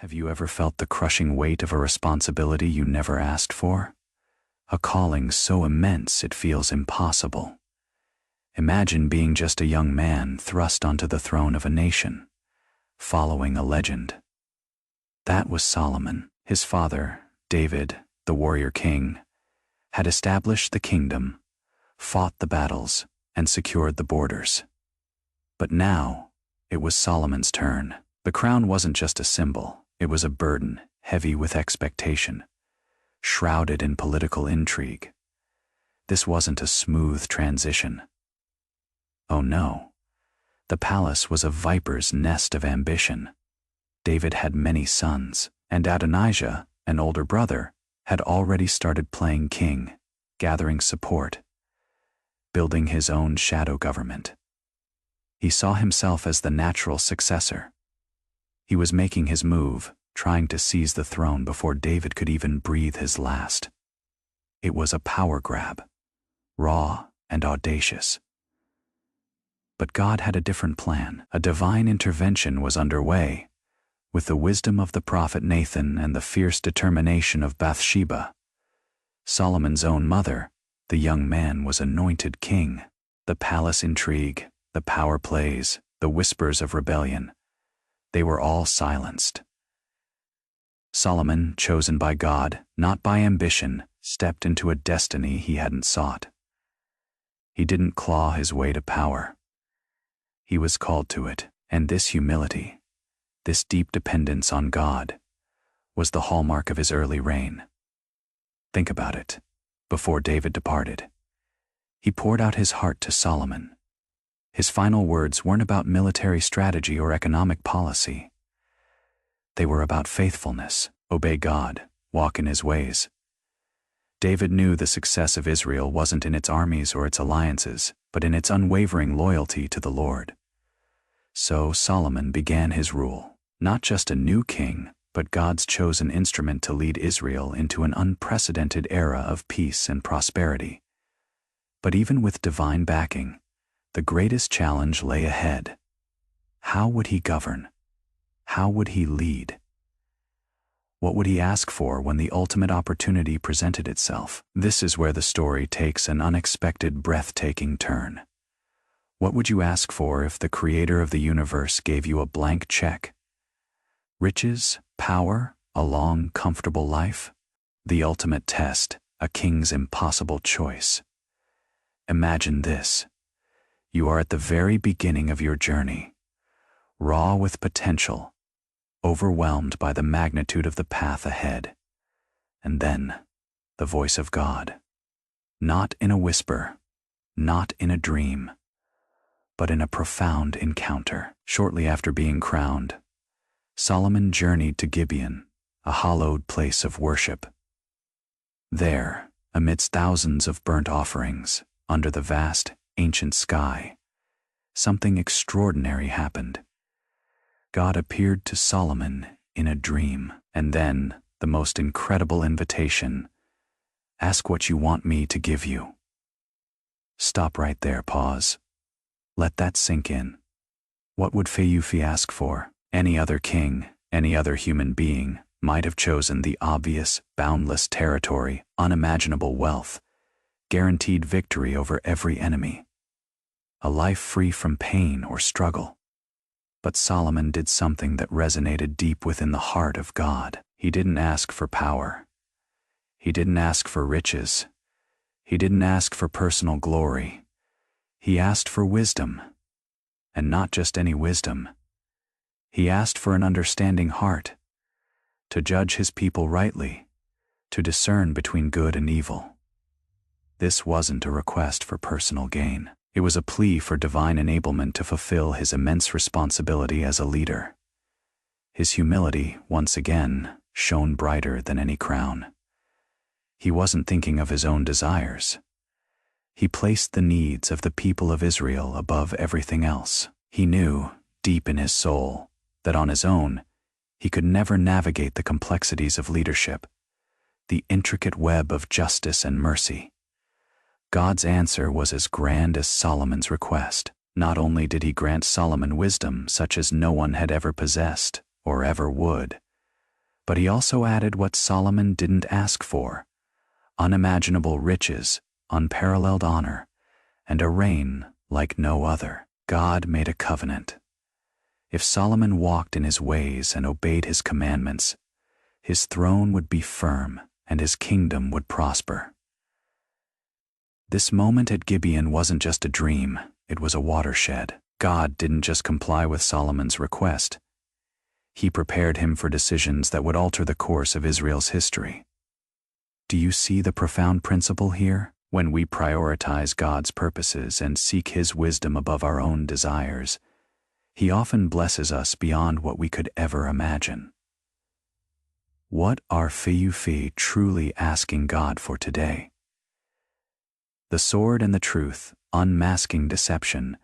Have you ever felt the crushing weight of a responsibility you never asked for? A calling so immense it feels impossible. Imagine being just a young man thrust onto the throne of a nation, following a legend. That was Solomon. His father, David, the warrior king, had established the kingdom, fought the battles, and secured the borders. But now, it was Solomon's turn. The crown wasn't just a symbol. It was a burden, heavy with expectation, shrouded in political intrigue. This wasn't a smooth transition. Oh no. The palace was a viper's nest of ambition. David had many sons, and Adonijah, an older brother, had already started playing king, gathering support, building his own shadow government. He saw himself as the natural successor. He was making his move, trying to seize the throne before David could even breathe his last. It was a power grab, raw and audacious. But God had a different plan. A divine intervention was underway. With the wisdom of the prophet Nathan and the fierce determination of Bathsheba, Solomon's own mother, the young man was anointed king. The palace intrigue, the power plays, the whispers of rebellion, they were all silenced. Solomon, chosen by God, not by ambition, stepped into a destiny he hadn't sought. He didn't claw his way to power. He was called to it, and this humility, this deep dependence on God, was the hallmark of his early reign. Think about it. Before David departed, he poured out his heart to Solomon. His final words weren't about military strategy or economic policy. They were about faithfulness, obey God, walk in his ways. David knew the success of Israel wasn't in its armies or its alliances, but in its unwavering loyalty to the Lord. So Solomon began his rule, not just a new king, but God's chosen instrument to lead Israel into an unprecedented era of peace and prosperity. But even with divine backing, the greatest challenge lay ahead. How would he govern? How would he lead? What would he ask for when the ultimate opportunity presented itself? This is where the story takes an unexpected, breathtaking turn. What would you ask for if the creator of the universe gave you a blank check? Riches, power, a long, comfortable life? The ultimate test, a king's impossible choice. Imagine this. You are at the very beginning of your journey, raw with potential, overwhelmed by the magnitude of the path ahead. And then, the voice of God. Not in a whisper, not in a dream, but in a profound encounter. Shortly after being crowned, Solomon journeyed to Gibeon, a hallowed place of worship. There, amidst thousands of burnt offerings, under the vast, ancient sky, something extraordinary happened. God appeared to Solomon in a dream, and then the most incredible invitation: ask what you want me to give you. Stop right there, pause. Let that sink in. What would Fayufi ask for? Any other king, any other human being, might have chosen the obvious, boundless territory, unimaginable wealth, guaranteed victory over every enemy, a life free from pain or struggle. But Solomon did something that resonated deep within the heart of God. He didn't ask for power. He didn't ask for riches. He didn't ask for personal glory. He asked for wisdom. And not just any wisdom. He asked for an understanding heart, to judge his people rightly, to discern between good and evil. This wasn't a request for personal gain. It was a plea for divine enablement to fulfill his immense responsibility as a leader. His humility, once again, shone brighter than any crown. He wasn't thinking of his own desires. He placed the needs of the people of Israel above everything else. He knew, deep in his soul, that on his own, he could never navigate the complexities of leadership, the intricate web of justice and mercy. God's answer was as grand as Solomon's request. Not only did he grant Solomon wisdom such as no one had ever possessed or ever would, But he also added what Solomon didn't ask for: unimaginable riches, unparalleled honor, and a reign like no other. God made a covenant. If Solomon walked in his ways and obeyed his commandments, his throne would be firm and his kingdom would prosper. This moment at Gibeon wasn't just a dream, it was a watershed. God didn't just comply with Solomon's request. He prepared him for decisions that would alter the course of Israel's history. Do you see the profound principle here? When we prioritize God's purposes and seek His wisdom above our own desires, He often blesses us beyond what we could ever imagine. What are you truly asking God for today? The sword and the truth, unmasking deception.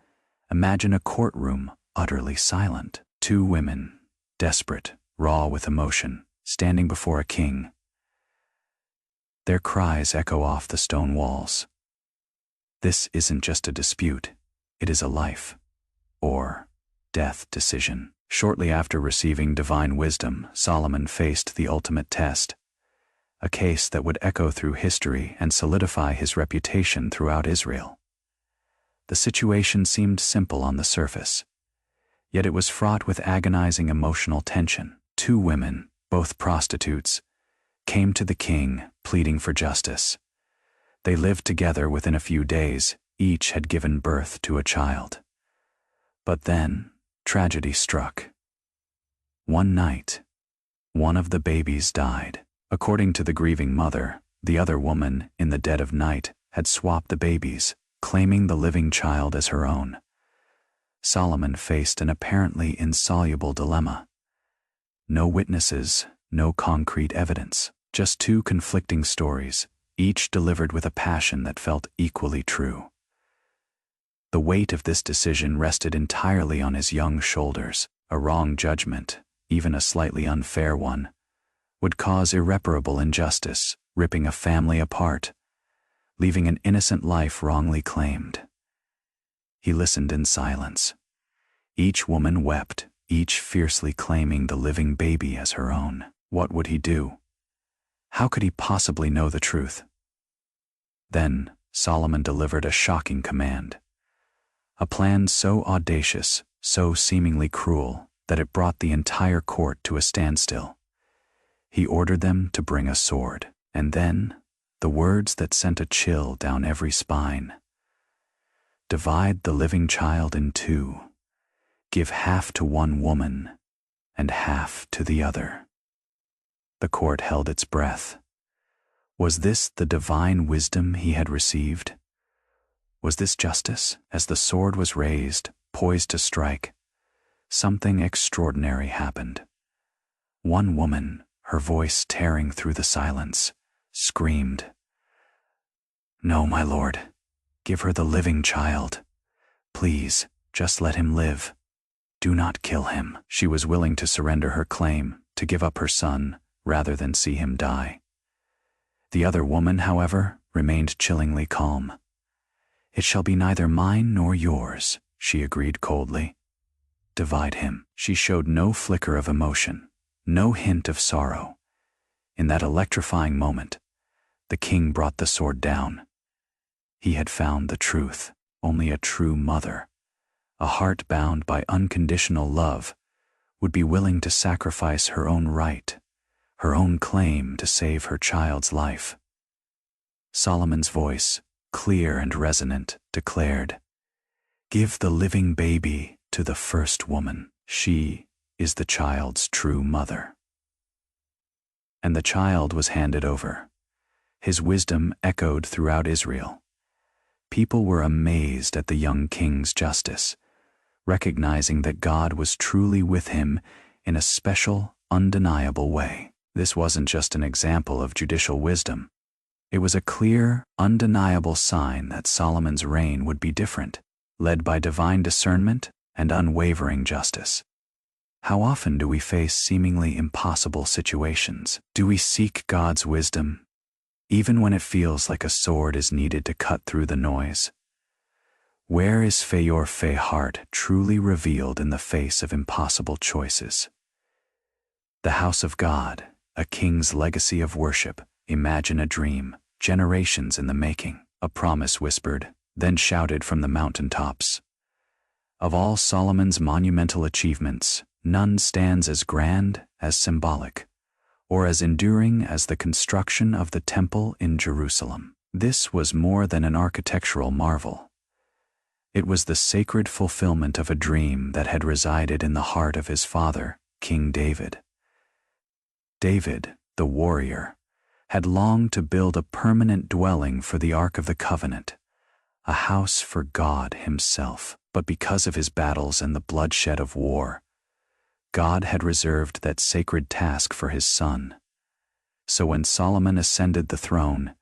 Imagine a courtroom utterly silent. Two women, desperate, raw with emotion, standing before a king. Their cries echo off the stone walls. This isn't just a dispute, it is a life or death decision. Shortly after receiving divine wisdom, Solomon faced the ultimate test, a case that would echo through history and solidify his reputation throughout Israel. The situation seemed simple on the surface, yet it was fraught with agonizing emotional tension. Two women, both prostitutes, came to the king, pleading for justice. They lived together within a few days, each had given birth to a child. But then, tragedy struck. One night, one of the babies died. According to the grieving mother, the other woman, in the dead of night, had swapped the babies, claiming the living child as her own. Solomon faced an apparently insoluble dilemma. No witnesses, no concrete evidence, just two conflicting stories, each delivered with a passion that felt equally true. The weight of this decision rested entirely on his young shoulders. A wrong judgment, even a slightly unfair one, would cause irreparable injustice, ripping a family apart, leaving an innocent life wrongly claimed. He listened in silence. Each woman wept, each fiercely claiming the living baby as her own. What would he do? How could he possibly know the truth? Then, Solomon delivered a shocking command. A plan so audacious, so seemingly cruel, that it brought the entire court to a standstill. He ordered them to bring a sword, and then, the words that sent a chill down every spine. Divide the living child in two. Give half to one woman, and half to the other. The court held its breath. Was this the divine wisdom he had received? Was this justice? As the sword was raised, poised to strike, something extraordinary happened. One woman, her voice tearing through the silence, screamed, "No, my lord, give her the living child. Please, just let him live. Do not kill him." She was willing to surrender her claim, to give up her son, rather than see him die. The other woman, however, remained chillingly calm. "It shall be neither mine nor yours," she agreed coldly. "Divide him." She showed no flicker of emotion, no hint of sorrow. In that electrifying moment, the king brought the sword down. He had found the truth. Only a true mother, a heart bound by unconditional love, would be willing to sacrifice her own right, her own claim to save her child's life. Solomon's voice, clear and resonant, declared, "Give the living baby to the first woman. She is the child's true mother." And the child was handed over. His wisdom echoed throughout Israel. People were amazed at the young king's justice, recognizing that God was truly with him in a special, undeniable way. This wasn't just an example of judicial wisdom. It was a clear, undeniable sign that Solomon's reign would be different, led by divine discernment and unwavering justice. How often do we face seemingly impossible situations? Do we seek God's wisdom, even when it feels like a sword is needed to cut through the noise? Where is your heart truly revealed in the face of impossible choices? The house of God a king's legacy of worship. Imagine a dream, generations in the making. A promise whispered, then shouted from the mountaintops. Of all Solomon's monumental achievements, none stands as grand, as symbolic, or as enduring as the construction of the temple in Jerusalem. This was more than an architectural marvel. It was the sacred fulfillment of a dream that had resided in the heart of his father, King David. David, the warrior, had longed to build a permanent dwelling for the Ark of the Covenant, a house for God himself. But because of his battles and the bloodshed of war, God had reserved that sacred task for his son. So when Solomon ascended the throne,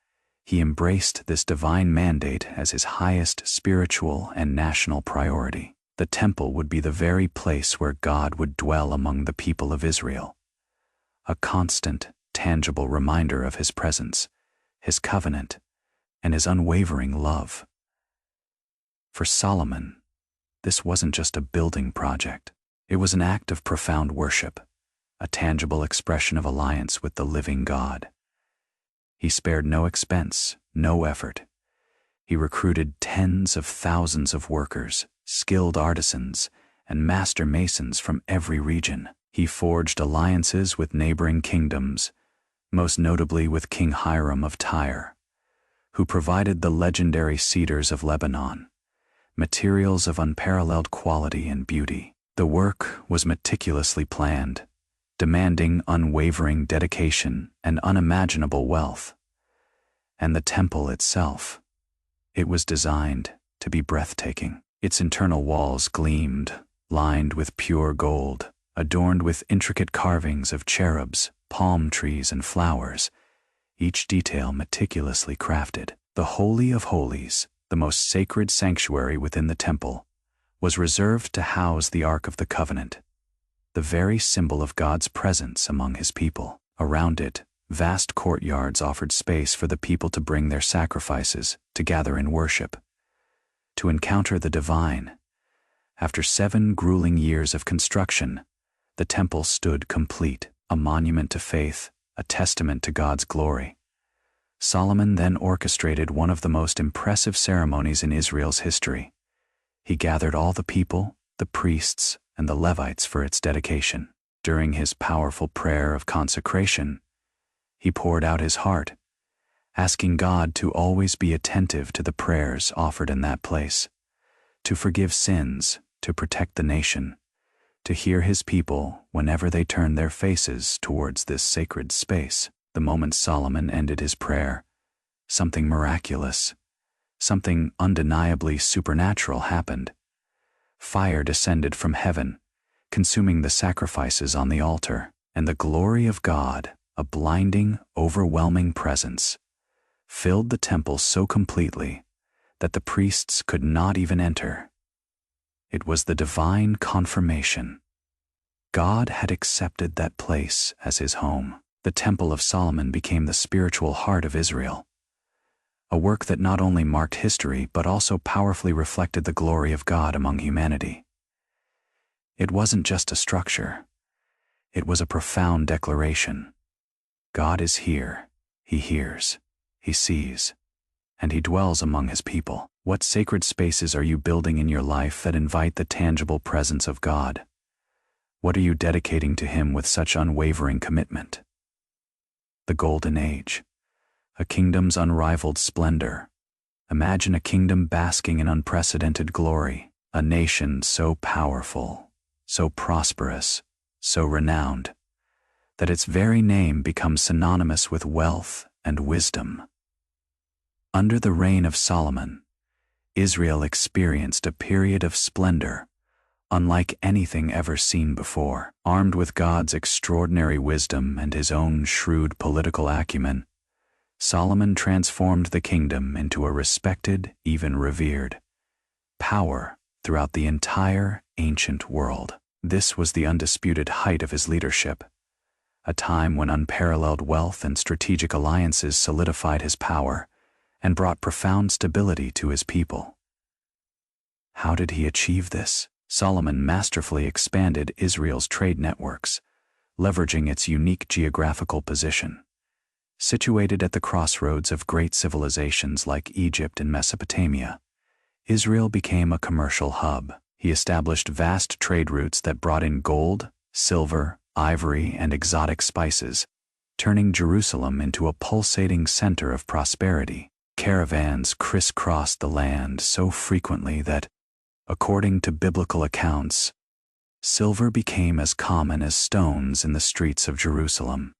he embraced this divine mandate as his highest spiritual and national priority. The temple would be the very place where God would dwell among the people of Israel, a constant, tangible reminder of his presence, his covenant, and his unwavering love. For Solomon, this wasn't just a building project. It was an act of profound worship, a tangible expression of alliance with the living God. He spared no expense, no effort. He recruited tens of thousands of workers, skilled artisans, and master masons from every region. He forged alliances with neighboring kingdoms, most notably with King Hiram of Tyre, who provided the legendary cedars of Lebanon, materials of unparalleled quality and beauty. The work was meticulously planned, demanding unwavering dedication and unimaginable wealth. And the temple itself, it was designed to be breathtaking. Its internal walls gleamed, lined with pure gold, adorned with intricate carvings of cherubs, palm trees, and flowers, each detail meticulously crafted. The Holy of Holies, the most sacred sanctuary within the temple, was reserved to house the Ark of the Covenant, the very symbol of God's presence among his people. Around it, vast courtyards offered space for the people to bring their sacrifices, to gather in worship, to encounter the divine. After 7 grueling years of construction, the temple stood complete, a monument to faith, a testament to God's glory. Solomon then orchestrated one of the most impressive ceremonies in Israel's history. He gathered all the people, the priests, and the Levites for its dedication. During his powerful prayer of consecration, he poured out his heart, asking God to always be attentive to the prayers offered in that place, to forgive sins, to protect the nation, to hear his people whenever they turned their faces towards this sacred space. The moment Solomon ended his prayer, something miraculous, something undeniably supernatural happened. Fire descended from heaven, consuming the sacrifices on the altar, and the glory of God, a blinding, overwhelming presence, filled the temple so completely that the priests could not even enter. It was the divine confirmation. God had accepted that place as his home. The Temple of Solomon became the spiritual heart of Israel, a work that not only marked history but also powerfully reflected the glory of God among humanity. It wasn't just a structure. It was a profound declaration. God is here. He hears. He sees. And he dwells among his people. What sacred spaces are you building in your life that invite the tangible presence of God? What are you dedicating to him with such unwavering commitment? The Golden Age, a kingdom's unrivaled splendor. Imagine a kingdom basking in unprecedented glory, a nation so powerful, so prosperous, so renowned, that its very name becomes synonymous with wealth and wisdom. Under the reign of Solomon, Israel experienced a period of splendor unlike anything ever seen before. Armed with God's extraordinary wisdom and his own shrewd political acumen, Solomon transformed the kingdom into a respected, even revered, power throughout the entire ancient world. This was the undisputed height of his leadership, a time when unparalleled wealth and strategic alliances solidified his power and brought profound stability to his people. How did he achieve this? Solomon masterfully expanded Israel's trade networks, leveraging its unique geographical position. Situated at the crossroads of great civilizations like Egypt and Mesopotamia, Israel became a commercial hub. He established vast trade routes that brought in gold, silver, ivory, and exotic spices, turning Jerusalem into a pulsating center of prosperity. Caravans crisscrossed the land so frequently that, according to biblical accounts, silver became as common as stones in the streets of Jerusalem.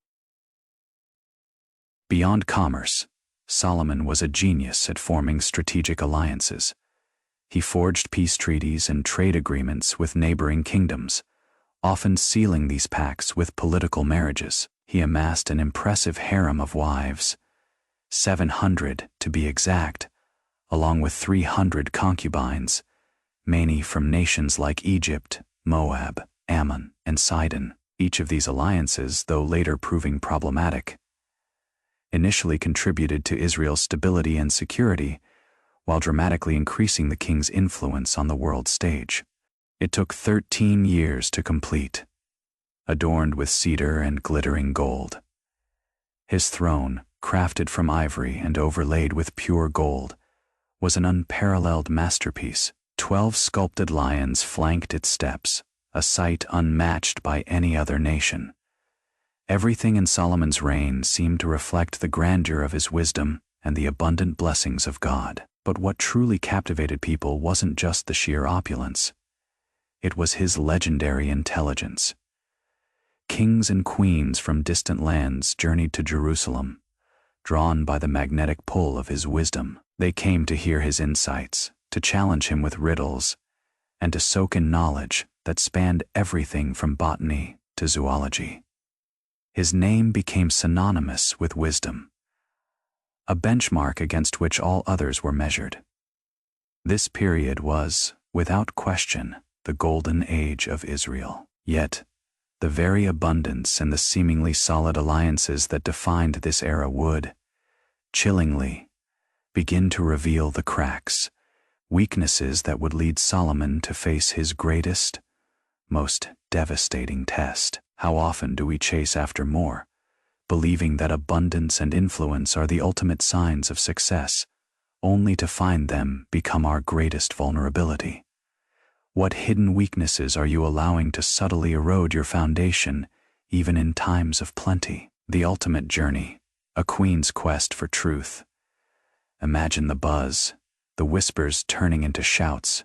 Beyond commerce, Solomon was a genius at forming strategic alliances. He forged peace treaties and trade agreements with neighboring kingdoms, often sealing these pacts with political marriages. He amassed an impressive harem of wives, 700 to be exact, along with 300 concubines, many from nations like Egypt, Moab, Ammon, and Sidon. Each of these alliances, though later proving problematic, initially contributed to Israel's stability and security, while dramatically increasing the king's influence on the world stage. It took 13 years to complete, adorned with cedar and glittering gold. His throne, crafted from ivory and overlaid with pure gold, was an unparalleled masterpiece. 12 sculpted lions flanked its steps, a sight unmatched by any other nation. Everything in Solomon's reign seemed to reflect the grandeur of his wisdom and the abundant blessings of God. But what truly captivated people wasn't just the sheer opulence. It was his legendary intelligence. Kings and queens from distant lands journeyed to Jerusalem, drawn by the magnetic pull of his wisdom. They came to hear his insights, to challenge him with riddles, and to soak in knowledge that spanned everything from botany to zoology. His name became synonymous with wisdom, a benchmark against which all others were measured. This period was, without question, the golden age of Israel. Yet, the very abundance and the seemingly solid alliances that defined this era would, chillingly, begin to reveal the cracks, weaknesses that would lead Solomon to face his greatest, most devastating test. How often do we chase after more, believing that abundance and influence are the ultimate signs of success, only to find them become our greatest vulnerability? What hidden weaknesses are you allowing to subtly erode your foundation, even in times of plenty? The ultimate journey, a queen's quest for truth. Imagine the buzz, the whispers turning into shouts,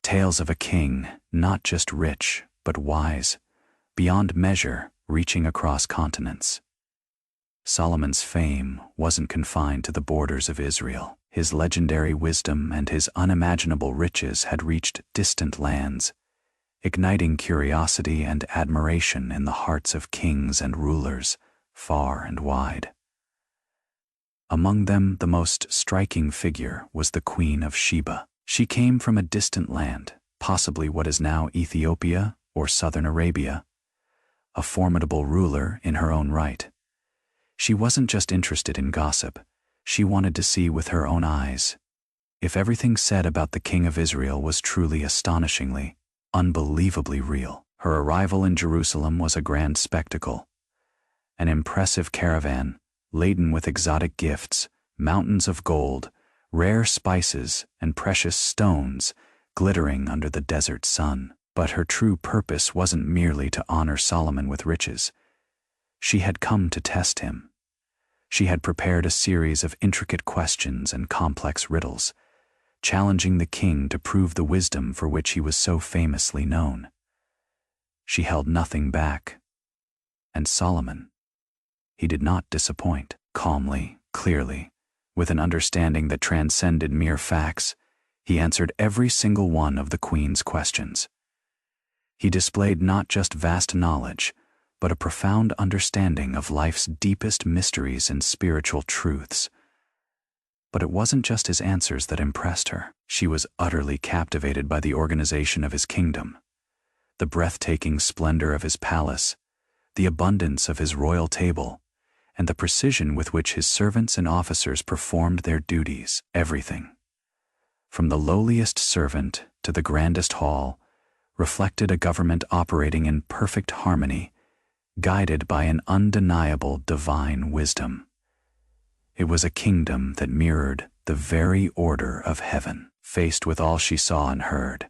tales of a king, not just rich, but wise, beyond measure, reaching across continents. Solomon's fame wasn't confined to the borders of Israel. His legendary wisdom and his unimaginable riches had reached distant lands, igniting curiosity and admiration in the hearts of kings and rulers, far and wide. Among them, the most striking figure was the Queen of Sheba. She came from a distant land, possibly what is now Ethiopia or southern Arabia, a formidable ruler in her own right. She wasn't just interested in gossip. She wanted to see with her own eyes if everything said about the King of Israel was truly astonishingly, unbelievably real. Her arrival in Jerusalem was a grand spectacle. An impressive caravan, laden with exotic gifts, mountains of gold, rare spices, and precious stones, glittering under the desert sun. But her true purpose wasn't merely to honor Solomon with riches. She had come to test him. She had prepared a series of intricate questions and complex riddles, challenging the king to prove the wisdom for which he was so famously known. She held nothing back. And Solomon, he did not disappoint. Calmly, clearly, with an understanding that transcended mere facts, he answered every single one of the queen's questions. He displayed not just vast knowledge, but a profound understanding of life's deepest mysteries and spiritual truths. But it wasn't just his answers that impressed her. She was utterly captivated by the organization of his kingdom, the breathtaking splendor of his palace, the abundance of his royal table, and the precision with which his servants and officers performed their duties. Everything, from the lowliest servant to the grandest hall, reflected a government operating in perfect harmony, guided by an undeniable divine wisdom. It was a kingdom that mirrored the very order of heaven. Faced with all she saw and heard,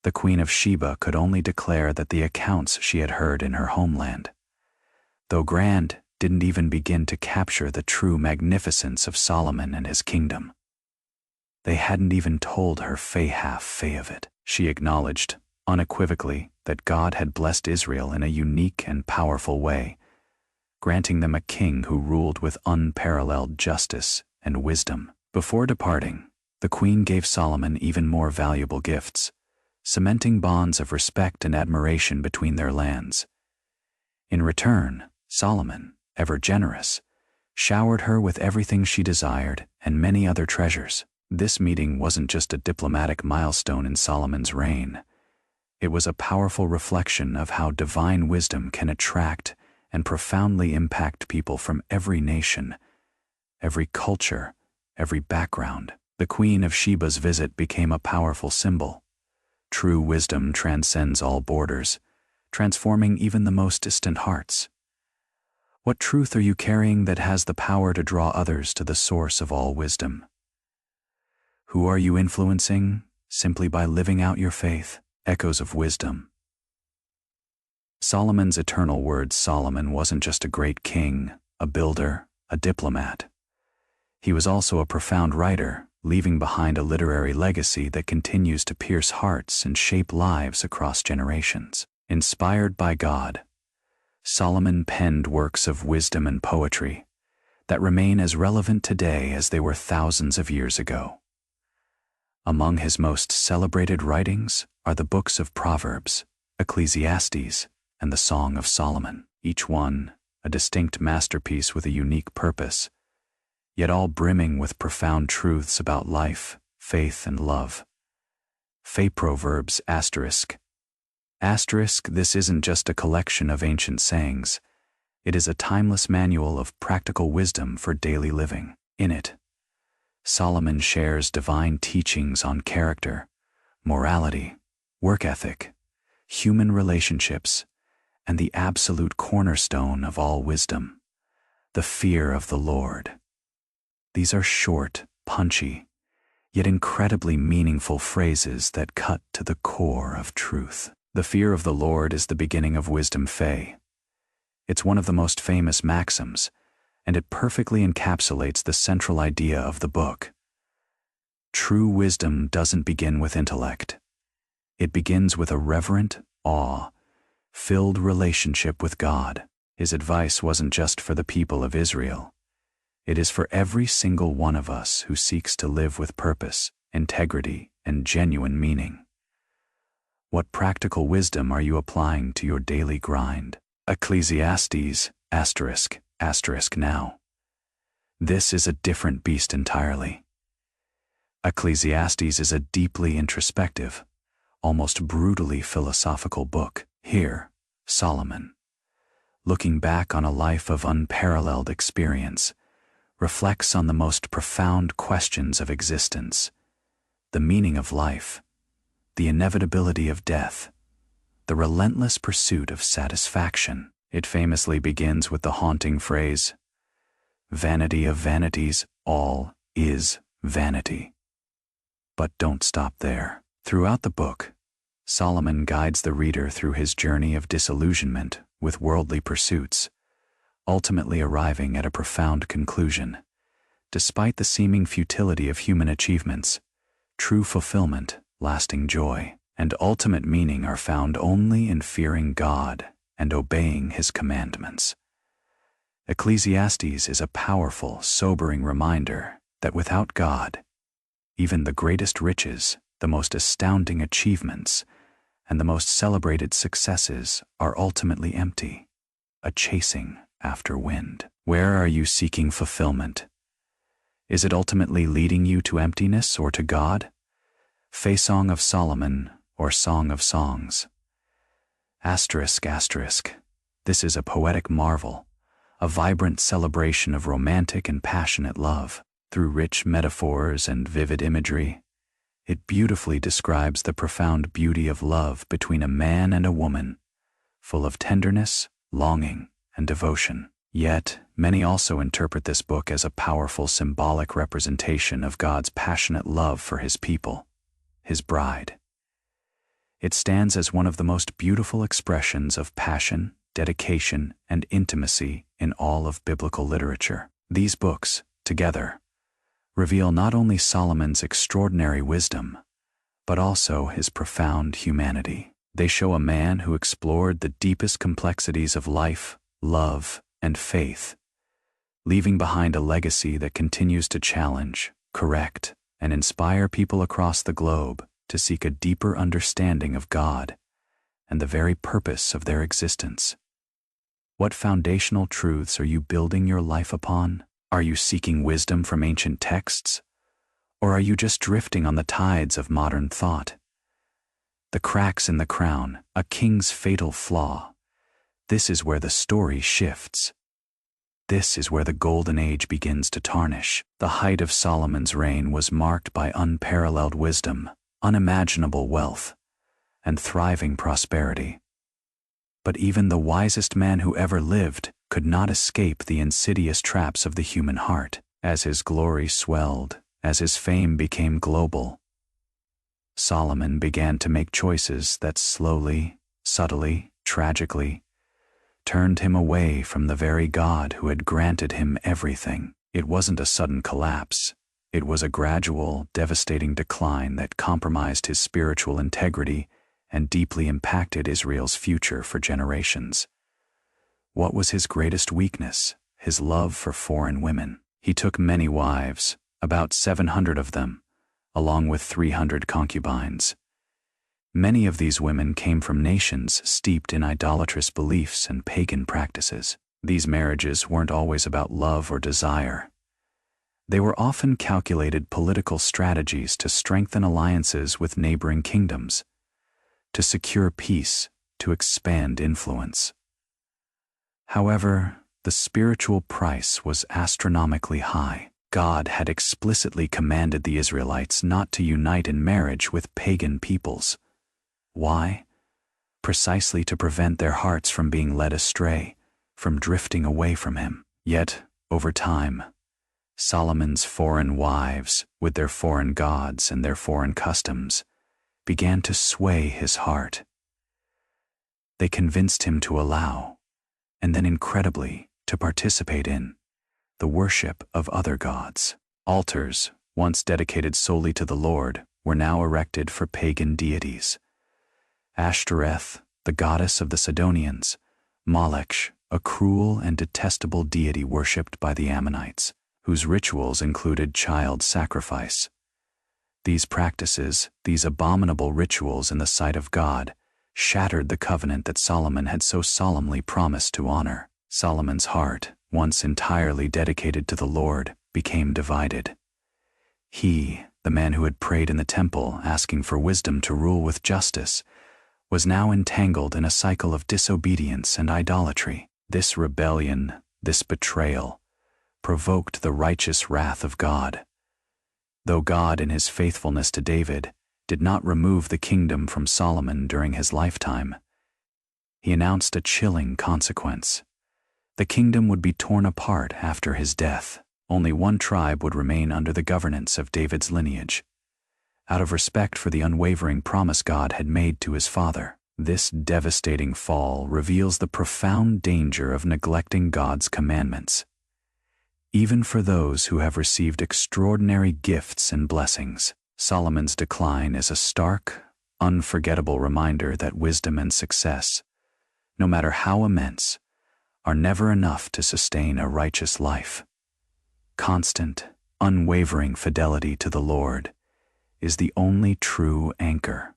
the Queen of Sheba could only declare that the accounts she had heard in her homeland, though grand, didn't even begin to capture the true magnificence of Solomon and his kingdom. They hadn't even told her half of it. She acknowledged, unequivocally, that God had blessed Israel in a unique and powerful way, granting them a king who ruled with unparalleled justice and wisdom. Before departing, the queen gave Solomon even more valuable gifts, cementing bonds of respect and admiration between their lands. In return, Solomon, ever generous, showered her with everything she desired and many other treasures. This meeting wasn't just a diplomatic milestone in Solomon's reign. It was a powerful reflection of how divine wisdom can attract and profoundly impact people from every nation, every culture, every background. The Queen of Sheba's visit became a powerful symbol. True wisdom transcends all borders, transforming even the most distant hearts. What truth are you carrying that has the power to draw others to the source of all wisdom? Who are you influencing simply by living out your faith? Echoes of wisdom. Solomon's eternal words. Solomon wasn't just a great king, a builder, a diplomat. He was also a profound writer, leaving behind a literary legacy that continues to pierce hearts and shape lives across generations. Inspired by God, Solomon penned works of wisdom and poetry that remain as relevant today as they were thousands of years ago. Among his most celebrated writings are the books of Proverbs, Ecclesiastes, and the Song of Solomon, each one a distinct masterpiece with a unique purpose, yet all brimming with profound truths about life, faith, and love. Proverbs ***. This isn't just a collection of ancient sayings. It is a timeless manual of practical wisdom for daily living. In it, Solomon shares divine teachings on character, morality, work ethic, human relationships, and the absolute cornerstone of all wisdom, the fear of the Lord. These are short, punchy, yet incredibly meaningful phrases that cut to the core of truth. The fear of the Lord is the beginning of wisdom. It's one of the most famous maxims, and it perfectly encapsulates the central idea of the book. True wisdom doesn't begin with intellect. It begins with a reverent, awe-filled relationship with God. His advice wasn't just for the people of Israel. It is for every single one of us who seeks to live with purpose, integrity, and genuine meaning. What practical wisdom are you applying to your daily grind? Ecclesiastes ***. Now, this is a different beast entirely. Ecclesiastes is a deeply introspective, almost brutally philosophical book. Here, Solomon, looking back on a life of unparalleled experience, reflects on the most profound questions of existence: the meaning of life, the inevitability of death, the relentless pursuit of satisfaction. It famously begins with the haunting phrase, "Vanity of vanities, all is vanity." But don't stop there. Throughout the book, Solomon guides the reader through his journey of disillusionment with worldly pursuits, ultimately arriving at a profound conclusion. Despite the seeming futility of human achievements, true fulfillment, lasting joy, and ultimate meaning are found only in fearing God and obeying His commandments. Ecclesiastes is a powerful, sobering reminder that without God, even the greatest riches, the most astounding achievements, and the most celebrated successes are ultimately empty, a chasing after wind. Where are you seeking fulfillment? Is it ultimately leading you to emptiness or to God? Song of Solomon or Song of Songs. This is a poetic marvel, a vibrant celebration of romantic and passionate love. Through rich metaphors and vivid imagery, it beautifully describes the profound beauty of love between a man and a woman, full of tenderness, longing, and devotion. Yet, many also interpret this book as a powerful symbolic representation of God's passionate love for His people, His bride. It stands as one of the most beautiful expressions of passion, dedication, and intimacy in all of biblical literature. These books, together, reveal not only Solomon's extraordinary wisdom, but also his profound humanity. They show a man who explored the deepest complexities of life, love, and faith, leaving behind a legacy that continues to challenge, correct, and inspire people across the globe to seek a deeper understanding of God and the very purpose of their existence. What foundational truths are you building your life upon? Are you seeking wisdom from ancient texts? Or are you just drifting on the tides of modern thought? The cracks in the crown, a king's fatal flaw. This is where the story shifts. This is where the golden age begins to tarnish. The height of Solomon's reign was marked by unparalleled wisdom, unimaginable wealth, and thriving prosperity. But even the wisest man who ever lived could not escape the insidious traps of the human heart. As his glory swelled, as his fame became global, Solomon began to make choices that slowly, subtly, tragically, turned him away from the very God who had granted him everything. It wasn't a sudden collapse. It was a gradual, devastating decline that compromised his spiritual integrity and deeply impacted Israel's future for generations. What was his greatest weakness? His love for foreign women. He took many wives, about 700 of them, along with 300 concubines. Many of these women came from nations steeped in idolatrous beliefs and pagan practices. These marriages weren't always about love or desire. They were often calculated political strategies to strengthen alliances with neighboring kingdoms, to secure peace, to expand influence. However, the spiritual price was astronomically high. God had explicitly commanded the Israelites not to unite in marriage with pagan peoples. Why? Precisely to prevent their hearts from being led astray, from drifting away from Him. Yet, over time, Solomon's foreign wives, with their foreign gods and their foreign customs, began to sway his heart. They convinced him to allow, and then incredibly, to participate in, the worship of other gods. Altars, once dedicated solely to the Lord, were now erected for pagan deities. Ashtoreth, the goddess of the Sidonians, Molech, a cruel and detestable deity worshipped by the Ammonites, whose rituals included child sacrifice. These practices, these abominable rituals in the sight of God, shattered the covenant that Solomon had so solemnly promised to honor. Solomon's heart, once entirely dedicated to the Lord, became divided. He, the man who had prayed in the temple asking for wisdom to rule with justice, was now entangled in a cycle of disobedience and idolatry. This rebellion, this betrayal, provoked the righteous wrath of God. Though God, in His faithfulness to David, did not remove the kingdom from Solomon during his lifetime, He announced a chilling consequence. The kingdom would be torn apart after his death. Only one tribe would remain under the governance of David's lineage, out of respect for the unwavering promise God had made to his father. This devastating fall reveals the profound danger of neglecting God's commandments, even for those who have received extraordinary gifts and blessings. Solomon's decline is a stark, unforgettable reminder that wisdom and success, no matter how immense, are never enough to sustain a righteous life. Constant, unwavering fidelity to the Lord is the only true anchor.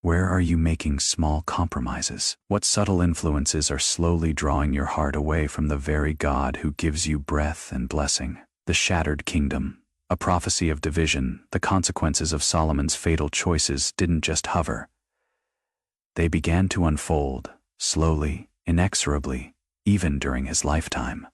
Where are you making small compromises? What subtle influences are slowly drawing your heart away from the very God who gives you breath and blessing? The shattered kingdom, a prophecy of division, the consequences of Solomon's fatal choices didn't just hover. They began to unfold, slowly, inexorably, even during his lifetime.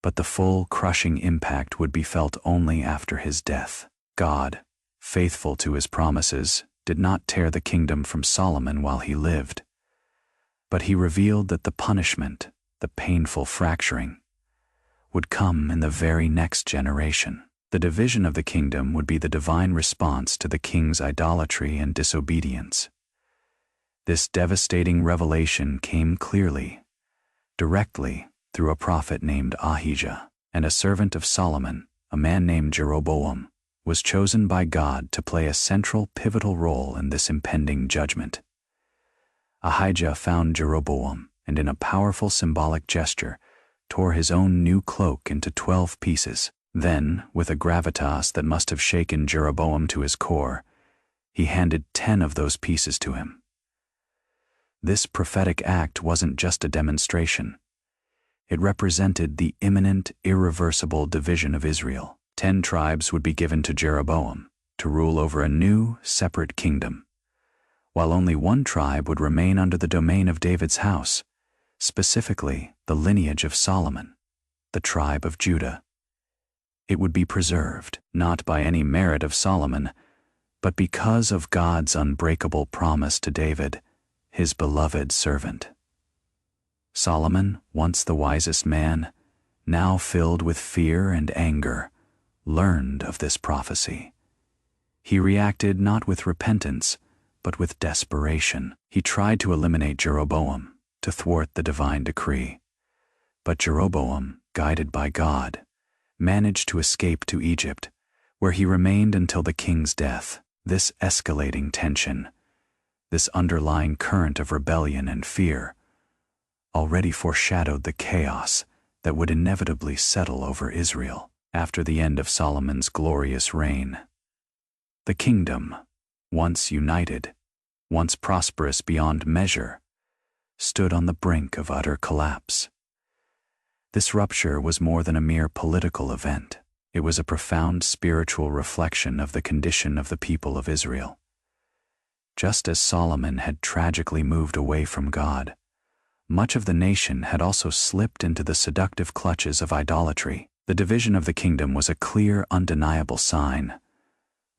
But the full, crushing impact would be felt only after his death. God, faithful to His promises, did not tear the kingdom from Solomon while he lived. But he revealed that the punishment, the painful fracturing, would come in the very next generation. The division of the kingdom would be the divine response to the king's idolatry and disobedience. This devastating revelation came clearly, directly, through a prophet named Ahijah, and a servant of Solomon, a man named Jeroboam, was chosen by God to play a central, pivotal role in this impending judgment. Ahijah found Jeroboam, and in a powerful symbolic gesture, tore his own new cloak into 12 pieces. Then, with a gravitas that must have shaken Jeroboam to his core, he handed 10 of those pieces to him. This prophetic act wasn't just a demonstration. It represented the imminent, irreversible division of Israel. 10 tribes would be given to Jeroboam to rule over a new, separate kingdom, while only 1 tribe would remain under the domain of David's house, specifically the lineage of Solomon, the tribe of Judah. It would be preserved, not by any merit of Solomon, but because of God's unbreakable promise to David, his beloved servant. Solomon, once the wisest man, now filled with fear and anger, learned of this prophecy. He reacted not with repentance, but with desperation. He tried to eliminate Jeroboam, to thwart the divine decree. But Jeroboam, guided by God, managed to escape to Egypt, where he remained until the king's death. This escalating tension, this underlying current of rebellion and fear, already foreshadowed the chaos that would inevitably settle over Israel after the end of Solomon's glorious reign. The kingdom, once united, once prosperous beyond measure, stood on the brink of utter collapse. This rupture was more than a mere political event. It was a profound spiritual reflection of the condition of the people of Israel. Just as Solomon had tragically moved away from God, much of the nation had also slipped into the seductive clutches of idolatry. The division of the kingdom was a clear, undeniable sign.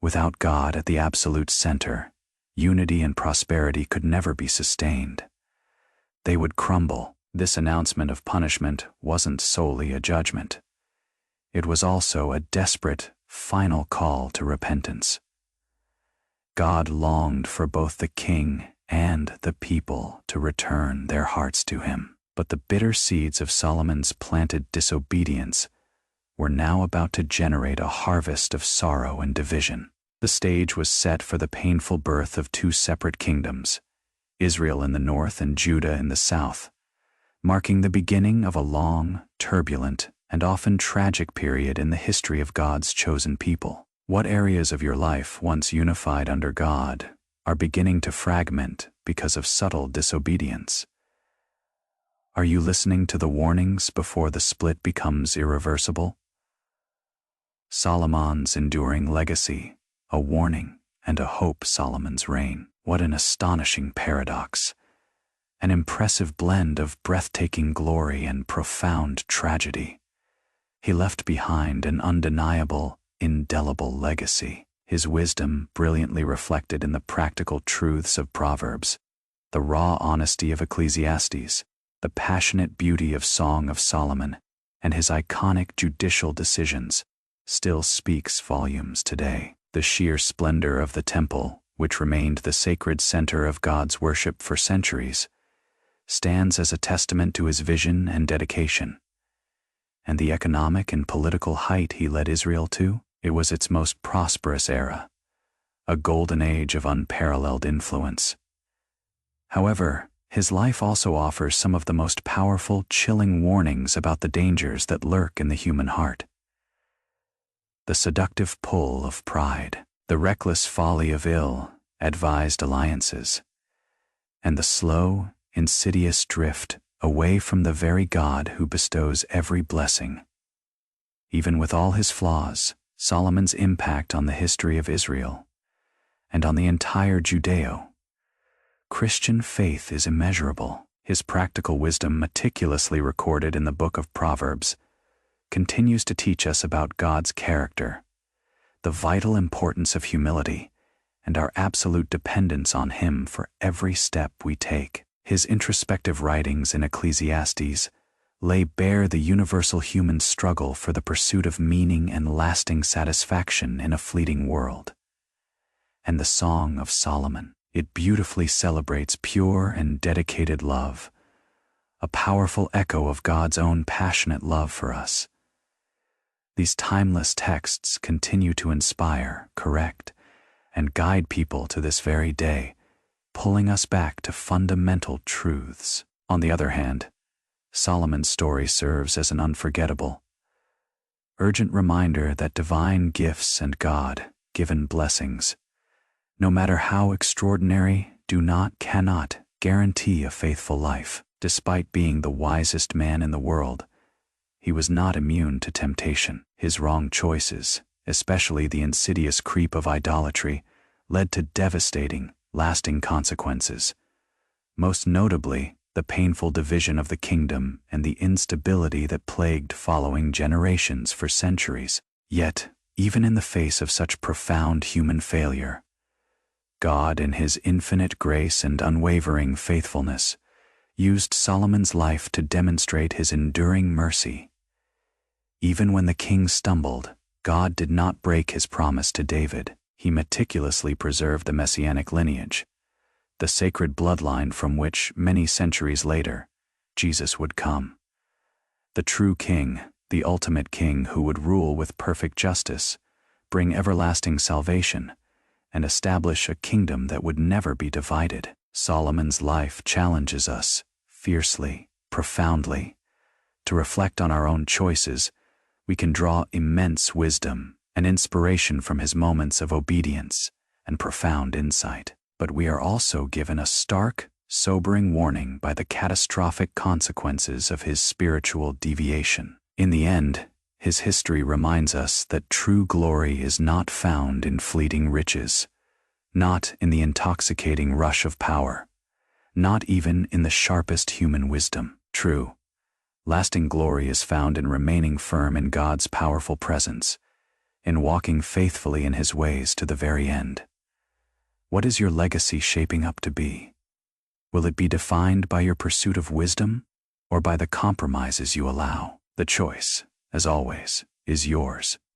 Without God at the absolute center, unity and prosperity could never be sustained. They would crumble. This announcement of punishment wasn't solely a judgment. It was also a desperate, final call to repentance. God longed for both the king and the people to return their hearts to him. But the bitter seeds of Solomon's planted disobedience were now about to generate a harvest of sorrow and division. The stage was set for the painful birth of 2 separate kingdoms, Israel in the north and Judah in the south, marking the beginning of a long, turbulent, and often tragic period in the history of God's chosen people. What areas of your life, once unified under God, are beginning to fragment because of subtle disobedience? Are you listening to the warnings before the split becomes irreversible? Solomon's enduring legacy, a warning and a hope. Solomon's reign. What an astonishing paradox. An impressive blend of breathtaking glory and profound tragedy. He left behind an undeniable, indelible legacy, his wisdom brilliantly reflected in the practical truths of Proverbs, the raw honesty of Ecclesiastes, the passionate beauty of Song of Solomon, and his iconic judicial decisions, still speaks volumes today. The sheer splendor of the temple, which remained the sacred center of God's worship for centuries, stands as a testament to his vision and dedication. And the economic and political height he led Israel to, it was its most prosperous era, a golden age of unparalleled influence. However, his life also offers some of the most powerful, chilling warnings about the dangers that lurk in the human heart. The seductive pull of pride, the reckless folly of ill-advised alliances, and the slow, insidious drift away from the very God who bestows every blessing. Even with all his flaws, Solomon's impact on the history of Israel and on the entire Judeo-Christian faith is immeasurable. His practical wisdom, meticulously recorded in the book of Proverbs, continues to teach us about God's character, the vital importance of humility, and our absolute dependence on him for every step we take. His introspective writings in Ecclesiastes lay bare the universal human struggle for the pursuit of meaning and lasting satisfaction in a fleeting world. And the Song of Solomon, it beautifully celebrates pure and dedicated love, a powerful echo of God's own passionate love for us. These timeless texts continue to inspire, correct, and guide people to this very day, pulling us back to fundamental truths. On the other hand, Solomon's story serves as an unforgettable, urgent reminder that divine gifts and God-given blessings, no matter how extraordinary, cannot guarantee a faithful life. Despite being the wisest man in the world, he was not immune to temptation. His wrong choices, especially the insidious creep of idolatry, led to devastating, lasting consequences. Most notably, the painful division of the kingdom and the instability that plagued following generations for centuries. Yet, even in the face of such profound human failure, God, in His infinite grace and unwavering faithfulness, used Solomon's life to demonstrate His enduring mercy. Even when the king stumbled, God did not break His promise to David. He meticulously preserved the messianic lineage, the sacred bloodline from which, many centuries later, Jesus would come. The true king, the ultimate king who would rule with perfect justice, bring everlasting salvation, and establish a kingdom that would never be divided. Solomon's life challenges us, fiercely, profoundly. To reflect on our own choices, we can draw immense wisdom and inspiration from his moments of obedience and profound insight. But we are also given a stark, sobering warning by the catastrophic consequences of his spiritual deviation. In the end, his history reminds us that true glory is not found in fleeting riches, not in the intoxicating rush of power, not even in the sharpest human wisdom. True, lasting glory is found in remaining firm in God's powerful presence, in walking faithfully in His ways to the very end. What is your legacy shaping up to be? Will it be defined by your pursuit of wisdom or by the compromises you allow? The choice, as always, is yours.